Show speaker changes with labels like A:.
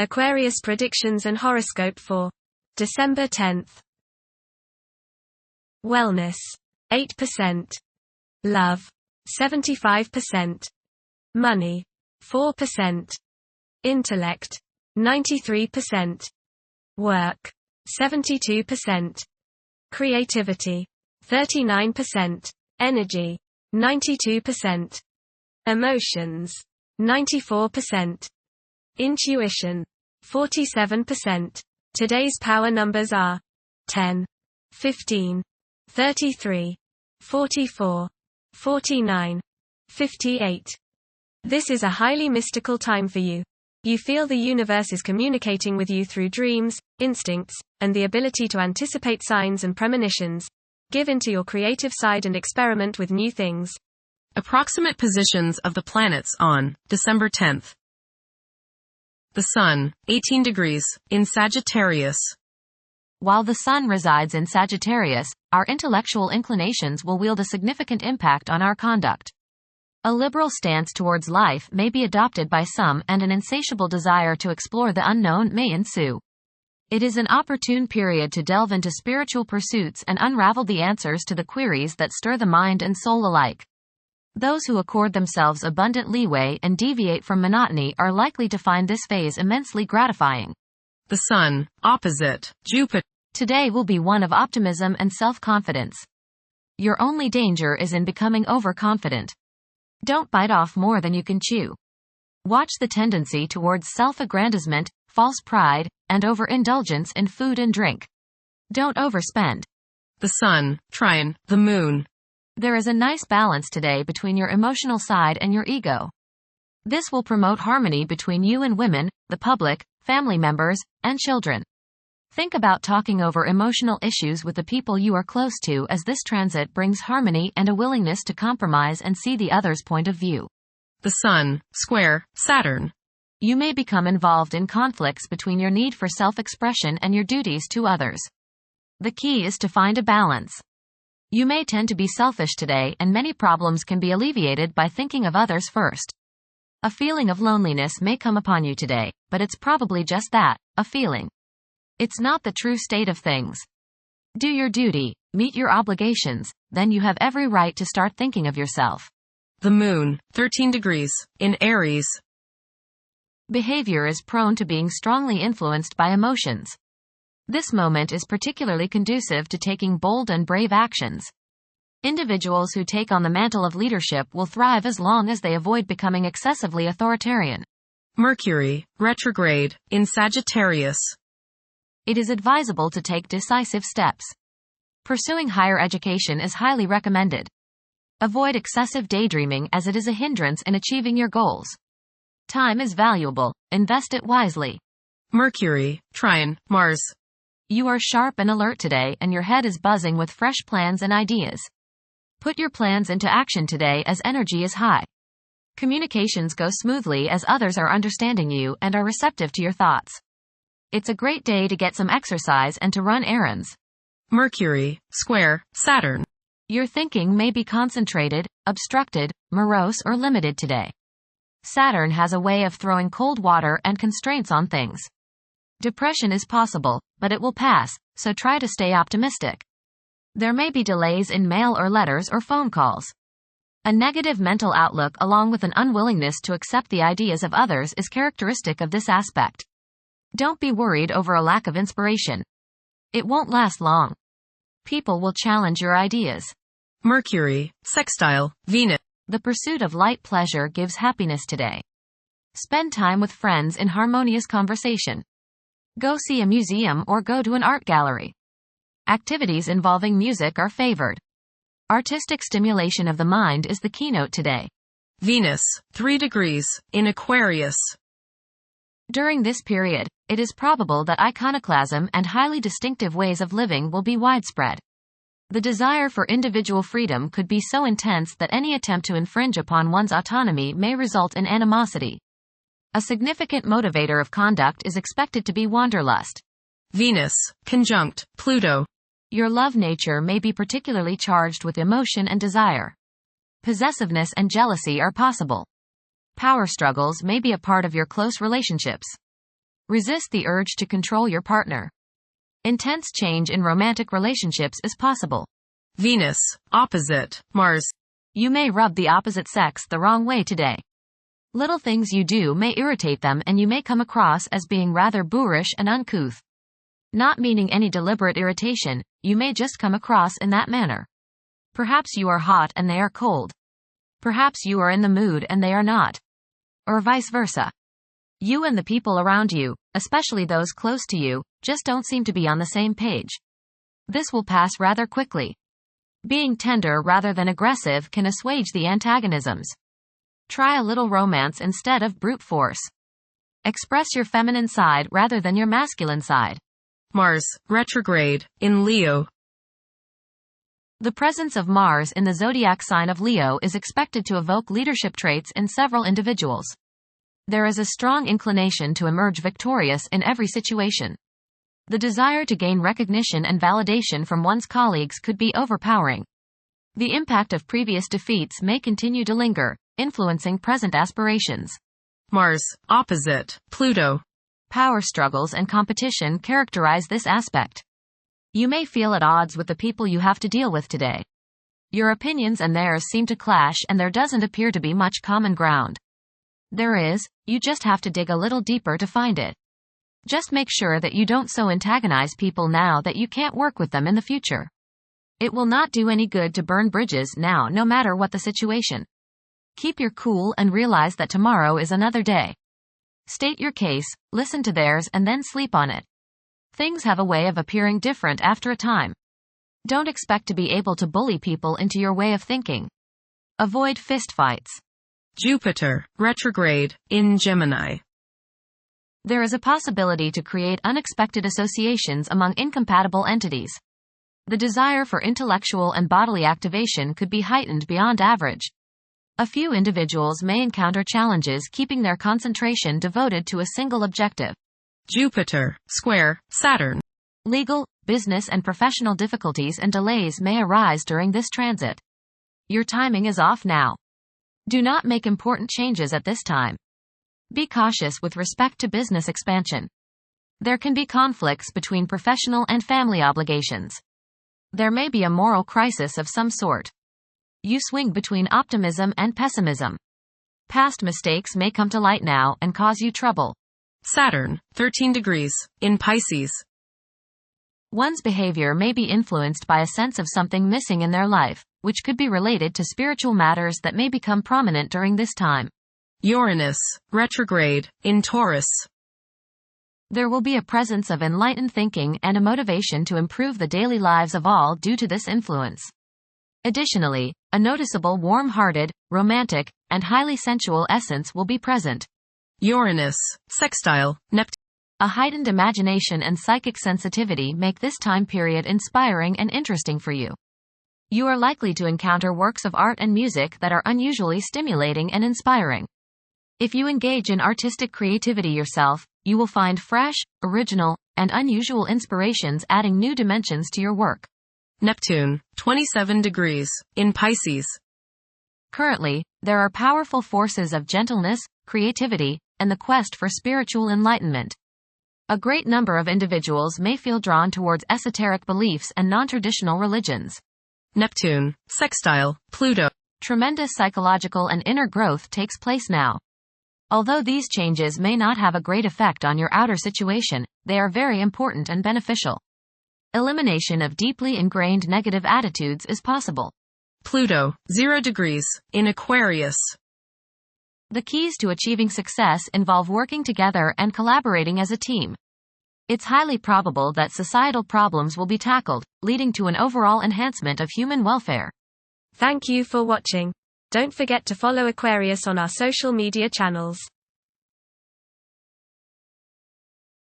A: Aquarius predictions and horoscope for December 10th. Wellness, 8%. Love, 75%. Money, 4%. Intellect, 93%. Work, 72%. Creativity, 39%. Energy, 92%. Emotions, 94%. Intuition, 47%. Today's power numbers are 10, 15, 33, 44, 49, 58. This is a highly mystical time for you. You feel the universe is communicating with you through dreams, instincts, and the ability to anticipate signs and premonitions. Give into your creative side and experiment with new things.
B: Approximate positions of the planets on December 10th. The Sun, 18 degrees, in Sagittarius.
C: While the Sun resides in Sagittarius, our intellectual inclinations will wield a significant impact on our conduct. A liberal stance towards life may be adopted by some, and an insatiable desire to explore the unknown may ensue. It is an opportune period to delve into spiritual pursuits and unravel the answers to the queries that stir the mind and soul alike. Those who accord themselves abundant leeway and deviate from monotony are likely to find this phase immensely gratifying.
B: The Sun, opposite Jupiter.
C: Today will be one of optimism and self-confidence. Your only danger is in becoming overconfident. Don't bite off more than you can chew. Watch the tendency towards self-aggrandizement, false pride, and overindulgence in food and drink. Don't overspend.
B: The Sun, trine the Moon.
C: There is a nice balance today between your emotional side and your ego. This will promote harmony between you and women, the public, family members, and children. Think about talking over emotional issues with the people you are close to, as this transit brings harmony and a willingness to compromise and see the other's point of view.
B: The Sun, square Saturn.
C: You may become involved in conflicts between your need for self-expression and your duties to others. The key is to find a balance. You may tend to be selfish today, and many problems can be alleviated by thinking of others first. A feeling of loneliness may come upon you today, but it's probably just that, a feeling. It's not the true state of things. Do your duty, meet your obligations, then you have every right to start thinking of yourself.
B: The Moon, 13 degrees, in Aries.
C: Behavior is prone to being strongly influenced by emotions. This moment is particularly conducive to taking bold and brave actions. Individuals who take on the mantle of leadership will thrive as long as they avoid becoming excessively authoritarian.
B: Mercury, retrograde, in Sagittarius.
C: It is advisable to take decisive steps. Pursuing higher education is highly recommended. Avoid excessive daydreaming, as it is a hindrance in achieving your goals. Time is valuable, invest it wisely.
B: Mercury, trine Mars.
C: You are sharp and alert today, and your head is buzzing with fresh plans and ideas. Put your plans into action today, as energy is high. Communications go smoothly as others are understanding you and are receptive to your thoughts. It's a great day to get some exercise and to run errands.
B: Mercury, square Saturn.
C: Your thinking may be concentrated, obstructed, morose, or limited today. Saturn has a way of throwing cold water and constraints on things. Depression is possible, but it will pass, so try to stay optimistic. There may be delays in mail or letters or phone calls. A negative mental outlook, along with an unwillingness to accept the ideas of others, is characteristic of this aspect. Don't be worried over a lack of inspiration. It won't last long. People will challenge your ideas.
B: Mercury, sextile Venus.
C: The pursuit of light pleasure gives happiness today. Spend time with friends in harmonious conversation. Go see a museum or go to an art gallery. Activities involving music are favored. Artistic stimulation of the mind is the keynote today.
B: Venus, 3 degrees, in Aquarius.
C: During this period, it is probable that iconoclasm and highly distinctive ways of living will be widespread. The desire for individual freedom could be so intense that any attempt to infringe upon one's autonomy may result in animosity. A significant motivator of conduct is expected to be wanderlust.
B: Venus, conjunct Pluto.
C: Your love nature may be particularly charged with emotion and desire. Possessiveness and jealousy are possible. Power struggles may be a part of your close relationships. Resist the urge to control your partner. Intense change in romantic relationships is possible.
B: Venus, opposite, Mars.
C: You may rub the opposite sex the wrong way today. Little things you do may irritate them and you may come across as being rather boorish and uncouth. Not meaning any deliberate irritation, you may just come across in that manner. Perhaps you are hot and they are cold. Perhaps you are in the mood and they are not. Or vice versa. You and the people around you, especially those close to you, just don't seem to be on the same page. This will pass rather quickly. Being tender rather than aggressive can assuage the antagonisms. Try a little romance instead of brute force. Express your feminine side rather than your masculine side.
B: Mars, retrograde, in Leo.
C: The presence of Mars in the zodiac sign of Leo is expected to evoke leadership traits in several individuals. There is a strong inclination to emerge victorious in every situation. The desire to gain recognition and validation from one's colleagues could be overpowering. The impact of previous defeats may continue to linger, influencing present aspirations.
B: Mars, opposite, Pluto.
C: Power struggles and competition characterize this aspect. You may feel at odds with the people you have to deal with today. Your opinions and theirs seem to clash and there doesn't appear to be much common ground. There is, you just have to dig a little deeper to find it. Just make sure that you don't so antagonize people now that you can't work with them in the future. It will not do any good to burn bridges now, no matter what the situation. Keep your cool and realize that tomorrow is another day. State your case, listen to theirs and then sleep on it. Things have a way of appearing different after a time. Don't expect to be able to bully people into your way of thinking. Avoid fistfights.
B: Jupiter, retrograde, in Gemini.
C: There is a possibility to create unexpected associations among incompatible entities. The desire for intellectual and bodily activation could be heightened beyond average. A few individuals may encounter challenges keeping their concentration devoted to a single objective.
B: Jupiter, square, Saturn.
C: Legal, business and professional difficulties and delays may arise during this transit. Your timing is off now. Do not make important changes at this time. Be cautious with respect to business expansion. There can be conflicts between professional and family obligations. There may be a moral crisis of some sort. You swing between optimism and pessimism. Past mistakes may come to light now and cause you trouble.
B: Saturn, 13 degrees, in Pisces.
C: One's behavior may be influenced by a sense of something missing in their life, which could be related to spiritual matters that may become prominent during this time.
B: Uranus, retrograde, in Taurus.
C: There will be a presence of enlightened thinking and a motivation to improve the daily lives of all due to this influence. Additionally, a noticeable warm-hearted, romantic, and highly sensual essence will be present.
B: Uranus, sextile, Neptune.
C: A heightened imagination and psychic sensitivity make this time period inspiring and interesting for you. You are likely to encounter works of art and music that are unusually stimulating and inspiring. If you engage in artistic creativity yourself, you will find fresh, original, and unusual inspirations adding new dimensions to your work.
B: Neptune, 27 degrees, in Pisces.
C: Currently, there are powerful forces of gentleness, creativity, and the quest for spiritual enlightenment. A great number of individuals may feel drawn towards esoteric beliefs and non-traditional religions.
B: Neptune, sextile, Pluto.
C: Tremendous psychological and inner growth takes place now. Although these changes may not have a great effect on your outer situation, they are very important and beneficial. Elimination of deeply ingrained negative attitudes is possible.
B: Pluto, 0 degrees, in Aquarius.
C: The keys to achieving success involve working together and collaborating as a team. It's highly probable that societal problems will be tackled, leading to an overall enhancement of human welfare.
A: Thank you for watching. Don't forget to follow Aquarius on our social media channels.